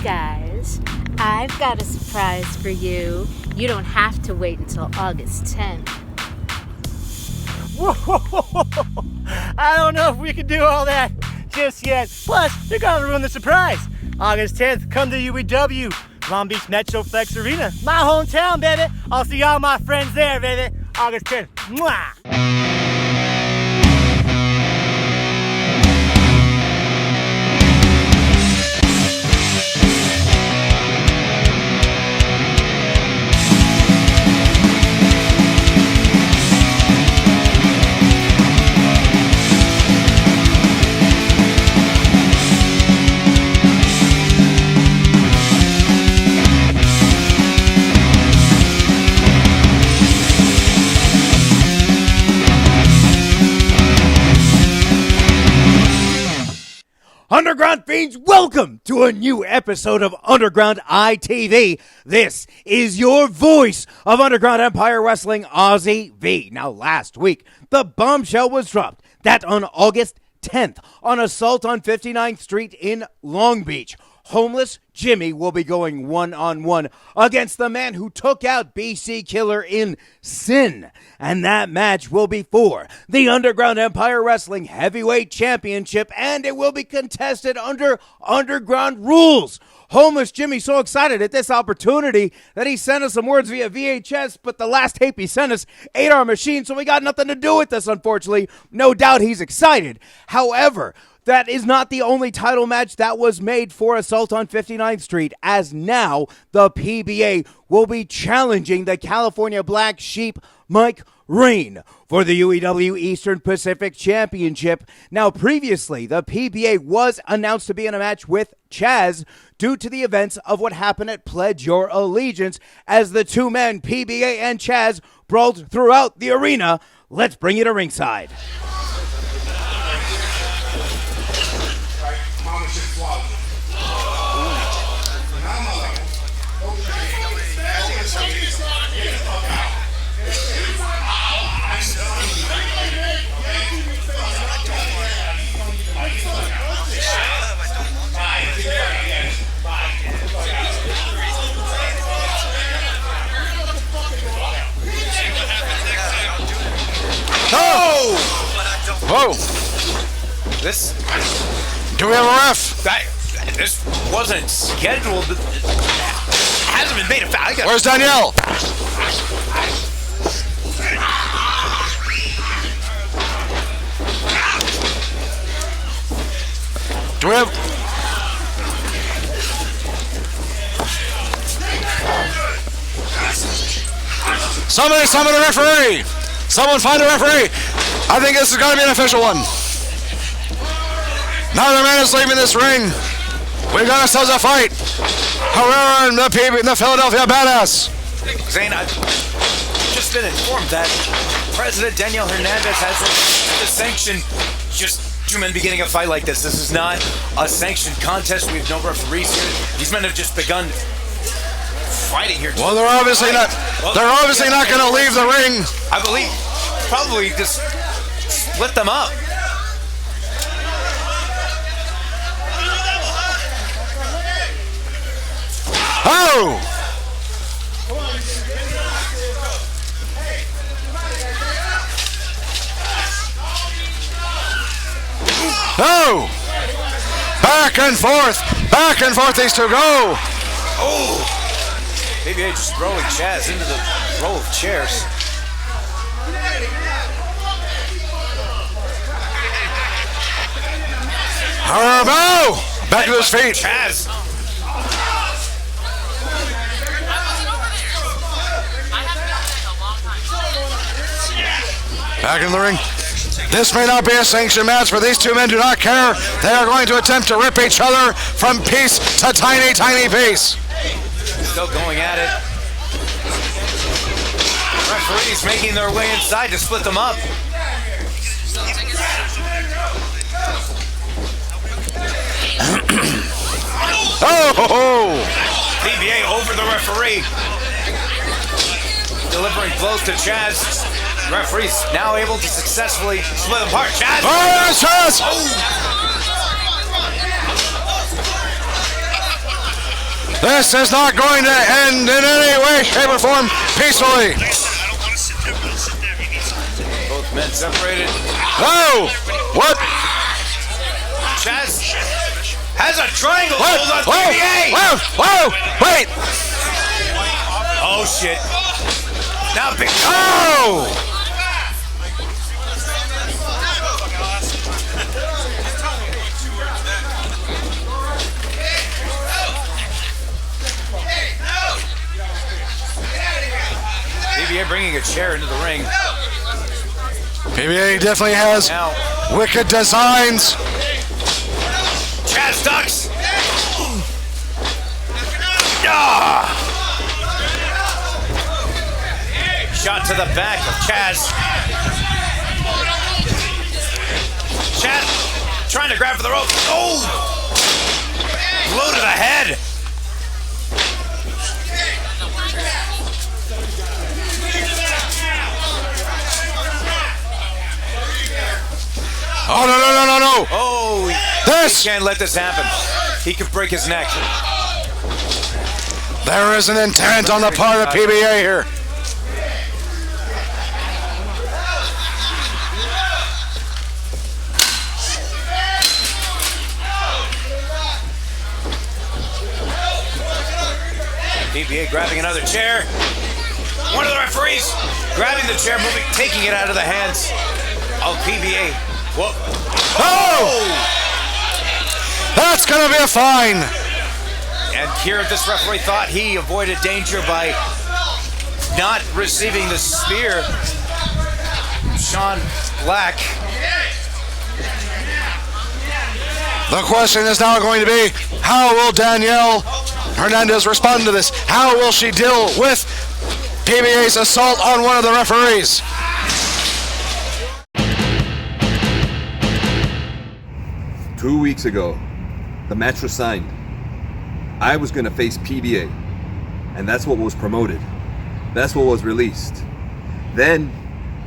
guys, I've got a surprise for you. You don't have to wait until August 10th. Whoa, I don't know if we can do all that just yet. Plus, you're gonna ruin the surprise. August 10th, come to UEW, Long Beach Metroflex Arena, my hometown, baby. I'll see all my friends there, baby. August 10th. Mwah! Underground Fiends, welcome to a new episode of Underground ITV. This is your voice of Underground Empire Wrestling, Aussie V. Now, last week, the bombshell was dropped that on August 10th, on Assault on 59th Street in Long Beach, Homeless Jimmy will be going one-on-one against the man who took out BC Killer in Sin. And that match will be for the Underground Empire Wrestling Heavyweight Championship, and it will be contested under underground rules. Homeless Jimmy so excited at this opportunity that he sent us some words via VHS, but the last tape he sent us ate our machine, so we got nothing to do with this, unfortunately. No doubt he's excited. However, that is not the only title match that was made for Assault on 59th Street, as now the PBA will be challenging the California Black Sheep, Mike Rain, for the UEW Eastern Pacific Championship. Now, previously, the PBA was announced to be in a match with Chaz due to the events of what happened at Pledge Your Allegiance, as the two men, PBA and Chaz, brawled throughout the arena. Let's bring you to ringside. Whoa! This... Do we have a ref? This wasn't scheduled. It hasn't been made a foul. Where's Danielle? Do we have... Somebody summon a referee! Someone find a referee! I think this is going to be an official one. Now the man is leaving this ring. We got ourselves a fight. Herrera and the Philadelphia Badass. Zane, I've just been informed that President Daniel Hernandez has to sanction just two men beginning a fight like this. This is not a sanctioned contest. We have no referees here. These men have just begun fighting here. Well, they're obviously not. They're obviously not going to leave the ring. I believe probably just split them up. Oh! Oh! Back and forth these two go. Oh! PBA just throwing Chaz into the row of chairs. Herbo! Back to his feet. Chaz! Back in the ring. This may not be a sanctioned match, but these two men do not care. They are going to attempt to rip each other from piece to tiny, tiny piece. Still going at it. Referees making their way inside to split them up. Oh! PBA over the referee. Delivering blows to Chaz. Referees now able to successfully split apart. Chaz! Oh, Chaz! This is not going to end in any way, shape, or form peacefully. Both men separated. Oh! What? Chaz has a triangle What? hold on Whoa! PBA. Whoa! Whoa! Wait! Oh shit! Now big. Oh! PBA bringing a chair into the ring. PBA definitely has Now wicked designs. Chaz ducks. Ah! Shot to the back of Chaz. Chaz trying to grab for the rope. Oh! Blow to the head. Oh, no. Oh, This! he can't let this happen. He could break his neck. There is an intent on the part of PBA here. PBA grabbing another chair. One of the referees grabbing the chair, moving, taking it out of the hands of PBA. Whoa. Oh! That's going to be a fine. And here this referee thought he avoided danger by not receiving the spear. Sean Black. The question is now going to be, how will Danielle Hernandez respond to this? How will she deal with PBA's assault on one of the referees? Two weeks ago, the match was signed. I was gonna face PBA, and that's what was promoted. That's what was released. Then,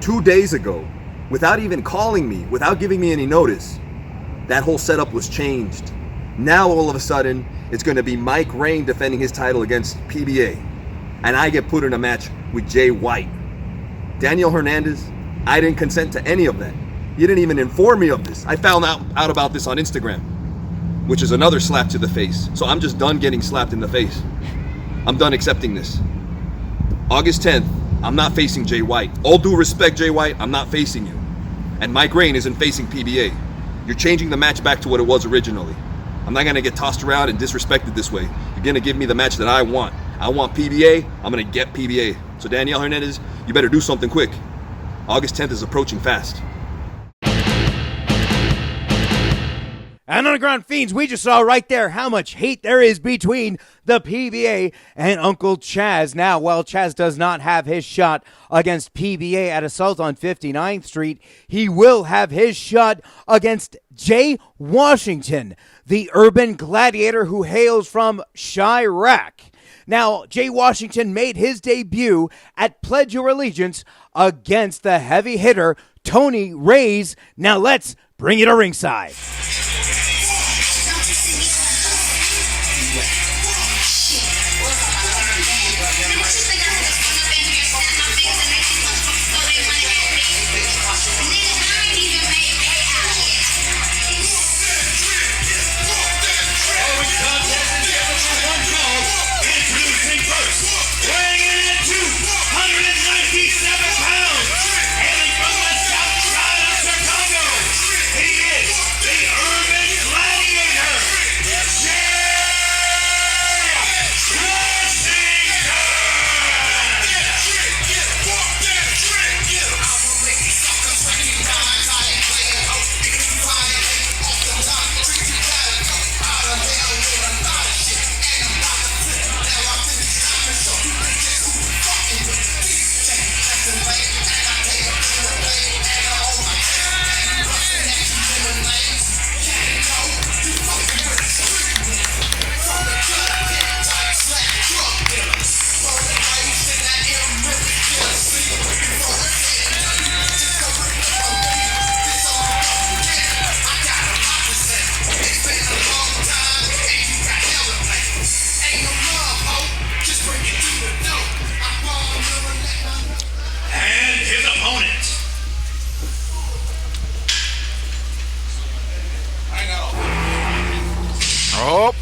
2 days ago, without even calling me, without giving me any notice, that whole setup was changed. Now all of a sudden, it's gonna be Mike Rain defending his title against PBA, and I get put in a match with Jay White. Daniel Hernandez, I didn't consent to any of that. You didn't even inform me of this. I found out about this on Instagram, which is another slap to the face. So I'm just done getting slapped in the face. I'm done accepting this. August 10th, I'm not facing Jay White. All due respect, Jay White, I'm not facing you. And Mike Rain isn't facing PBA. You're changing the match back to what it was originally. I'm not gonna get tossed around and disrespected this way. You're gonna give me the match that I want. I want PBA, I'm gonna get PBA. So Danielle Hernandez, you better do something quick. August 10th is approaching fast. And Underground Fiends, we just saw right there how much hate there is between the PBA and Uncle Chaz. Now, while Chaz does not have his shot against PBA at Assault on 59th Street, he will have his shot against Jay Washington, the Urban Gladiator who hails from Chirac. Now, Jay Washington made his debut at Pledge Your Allegiance against the heavy hitter Tony Raze. Now, let's bring it to ringside. Oh.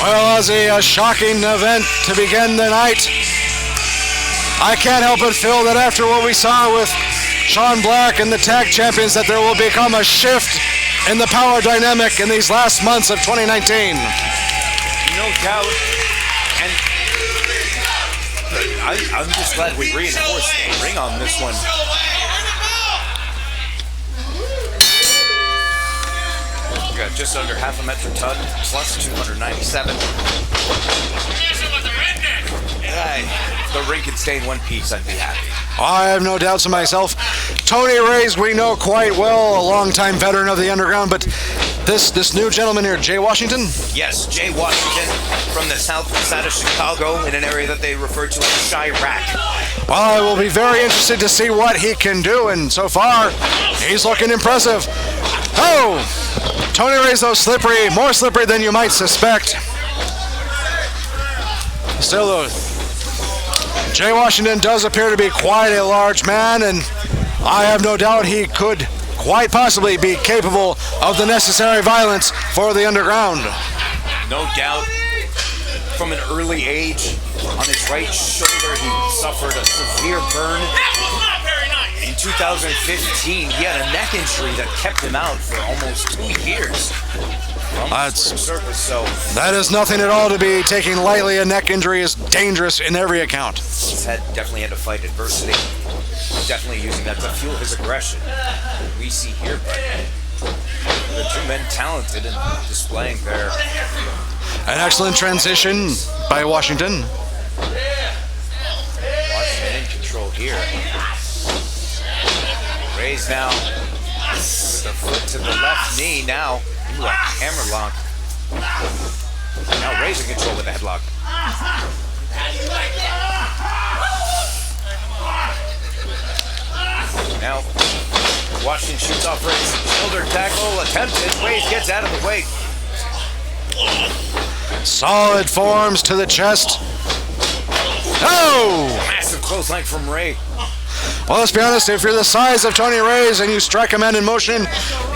Well, Ozzy, a shocking event to begin the night. I can't help but feel that after what we saw with Sean Black and the tag champions, that there will become a shift in the power dynamic in these last months of 2019. No doubt. And I'm just glad we reinforced the ring on this one. We got just under half a metric ton, plus 297. The ring can stay in one piece, I'd be happy. I have no doubts in myself. Tony Raze, we know quite well, a longtime veteran of the Underground, but this new gentleman here, Jay Washington? Yes, Jay Washington from the south side of Chicago in an area that they refer to as Chirac. Well, I will be very interested to see what he can do, and so far, he's looking impressive. Oh! Tony Raze, though, slippery, more slippery than you might suspect. Still, though, Jay Washington does appear to be quite a large man, and I have no doubt he could quite possibly be capable of the necessary violence for the Underground. No doubt. From an early age, on his right shoulder, he suffered a severe burn. In 2015, he had a neck injury that kept him out for almost 2 years. That is nothing at all to be taking lightly. A neck injury is dangerous in every account. He's definitely had to fight adversity. Definitely using that to fuel his aggression. We see here, but the two men talented in displaying their... An excellent transition by Washington. Washington in control here. Raze now with the foot to the left knee now. Ooh, a hammer lock. Now Raze in control with the headlock. Now Washington shoots off Raze. Shoulder tackle attempted. Raze gets out of the way. Solid forms to the chest. Oh! Massive clothesline from Ray. Well, let's be honest, if you're the size of Tony Raze and you strike a man in motion,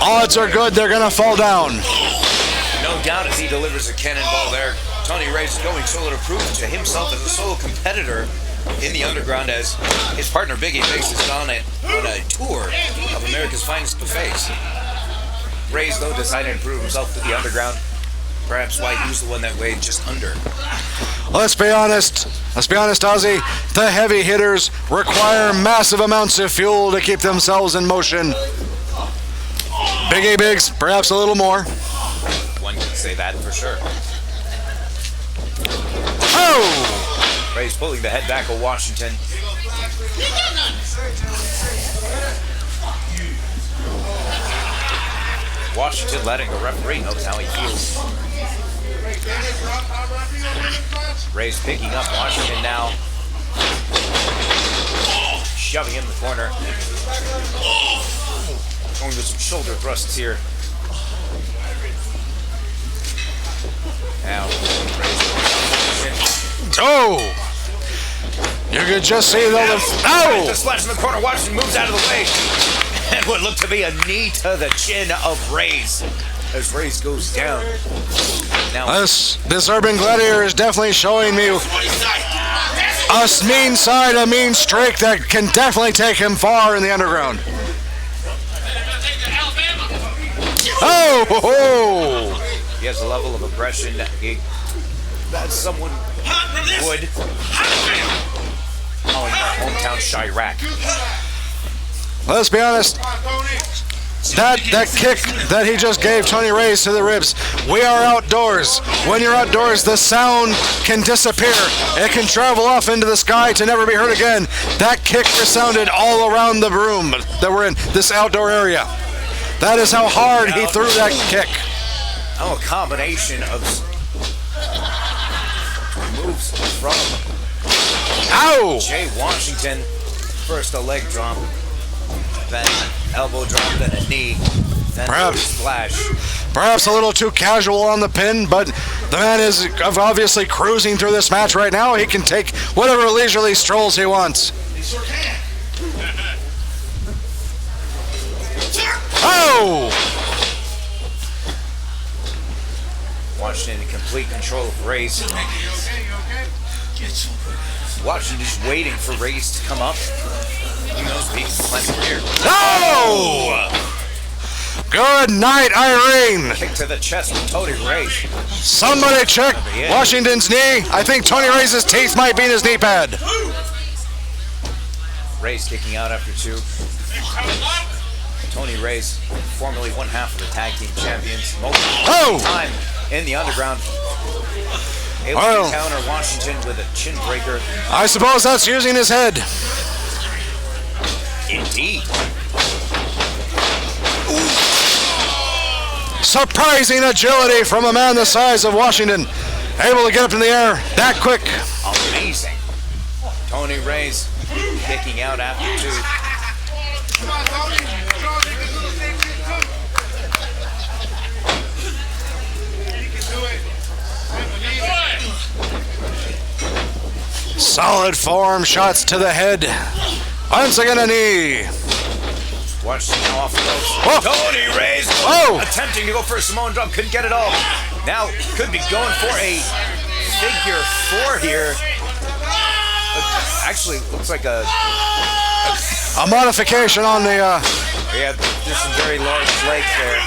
odds are good they're going to fall down. No doubt as he delivers a cannonball there. Tony Raze is going solo to prove to himself as a solo competitor in the Underground, as his partner Biggie Face has gone on a tour of America's Finest Buffets. Raze, though, decided to prove himself to the Underground. Perhaps why he was the one that weighed just under. Let's be honest, Ozzy. The heavy hitters require massive amounts of fuel to keep themselves in motion. Biggie Biggs, perhaps a little more. One can say that for sure. Oh! Raze pulling the head back of Washington. Washington letting the referee knows how he feels. Raze picking up Washington now. Shoving him in the corner. Going with some shoulder thrusts here. Now, Oh! You could just see though the... Oh! The splash in the corner. Washington moves out of the way. And what looked to be a knee to the chin of Raze as Raze goes down. Now, this Urban Gladiator is definitely showing me a mean side, a mean streak that can definitely take him far in the Underground. Oh! He has a level of aggression. He that someone would. Oh, in my hometown, Chirac. Let's be honest. That kick that he just gave Tony Raze to the ribs. We are outdoors. When you're outdoors, the sound can disappear. It can travel off into the sky to never be heard again. That kick resounded all around the room that we're in, this outdoor area. That is how hard he threw that kick. Oh, a combination of moves from Jay Washington. First a leg drop, then elbow drop, then a knee, then a splash. Perhaps a little too casual on the pin, but the man is obviously cruising through this match right now. He can take whatever leisurely strolls he wants. Oh! Washington in complete control of Raze. Washington just waiting for Raze to come up. He knows he can cleanse from here. Oh! Good night, Irene. Kick to the chest with Tony Raze. Somebody check Washington's knee. I think Tony Raze's teeth might be in his knee pad. Raze kicking out after 2. Tony Raze, formerly one half of the tag team champions, most time in the underground. Able to counter Washington with a chin breaker. I suppose that's using his head. Indeed. Surprising agility from a man the size of Washington. Able to get up in the air that quick. Amazing. Tony Raze kicking out after 2. Solid forearm shots to the head. Once again a knee. Watch now off the ropes. Tony Raze attempting to go for a Samoan drop, couldn't get it all. Now could be going for a figure 4 here. Actually, looks like a modification on the. Yeah, there's some very large legs there.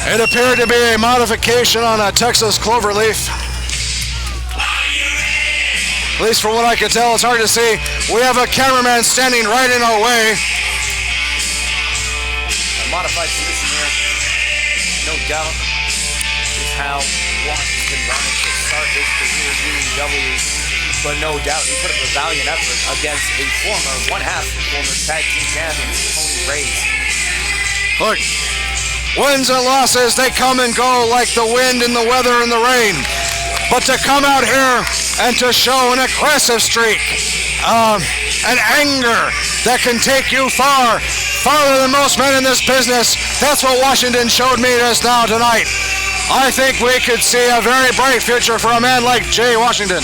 It appeared to be a modification on a Texas cloverleaf. At least from what I can tell, it's hard to see. We have a cameraman standing right in our way. A modified submission here, no doubt, is how Washington wanted to start his career in UEW. But no doubt, he put up a valiant effort against a former tag team champion, Tony Raze. Look. Wins and losses, they come and go like the wind and the weather and the rain. But to come out here and to show an aggressive streak, an anger that can take you farther than most men in this business, that's what Washington showed me just now tonight. I think we could see a very bright future for a man like Jay Washington.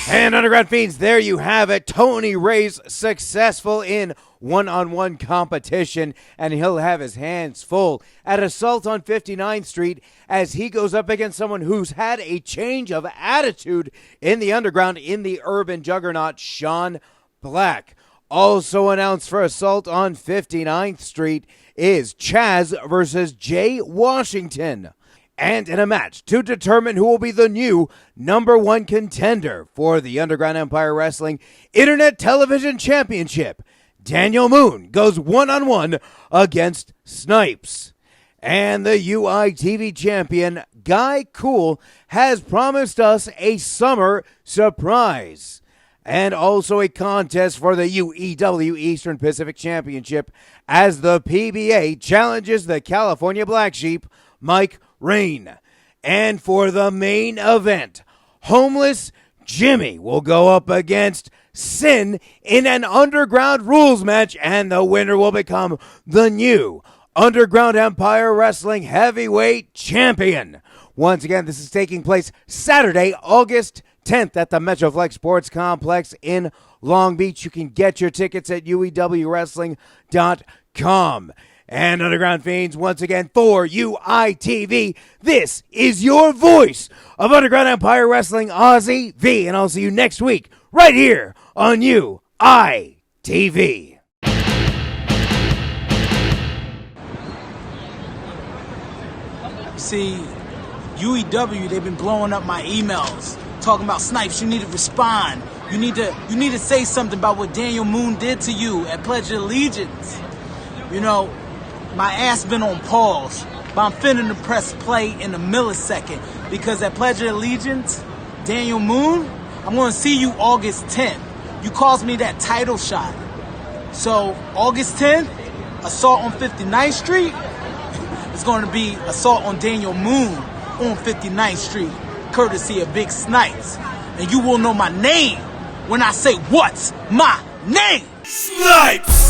And Underground Fiends, there you have it. Tony Raze successful in one-on-one competition, and he'll have his hands full at Assault on 59th Street as he goes up against someone who's had a change of attitude in the underground in the urban juggernaut, Sean Black. Also announced for Assault on 59th Street is Chaz versus Jay Washington. And in a match to determine who will be the new #1 contender for the Underground Empire Wrestling Internet Television Championship, Daniel Moon goes one-on-one against Snipes. And the UiTV champion, Guy Cool, has promised us a summer surprise. And also a contest for the UEW Eastern Pacific Championship as the PBA challenges the California Black Sheep, Mike Rain. And for the main event, Homeless Jimmy will go up against Sin in an Underground Rules match, and the winner will become the new Underground Empire Wrestling Heavyweight Champion. Once again, this is taking place Saturday, August 10th at the Metroflex Sports Complex in Long Beach. You can get your tickets at uewwrestling.com. and Underground Fiends once again for UiTV. This is your voice of Underground Empire Wrestling, Aussie V, and I'll see you next week right here on UiTV. See, UEW, they've been blowing up my emails, talking about Snipes, you need to respond. You need to say something about what Daniel Moon did to you at Pledge of Allegiance. You know, my ass been on pause, but I'm finna to press play in a millisecond because at Pledge of Allegiance, Daniel Moon, I'm gonna see you August 10th. You caused me that title shot. So August 10th, assault on 59th Street, it's gonna be assault on Daniel Moon on 59th Street, courtesy of Big Snipes. And you will know my name when I say what's my name. Snipes!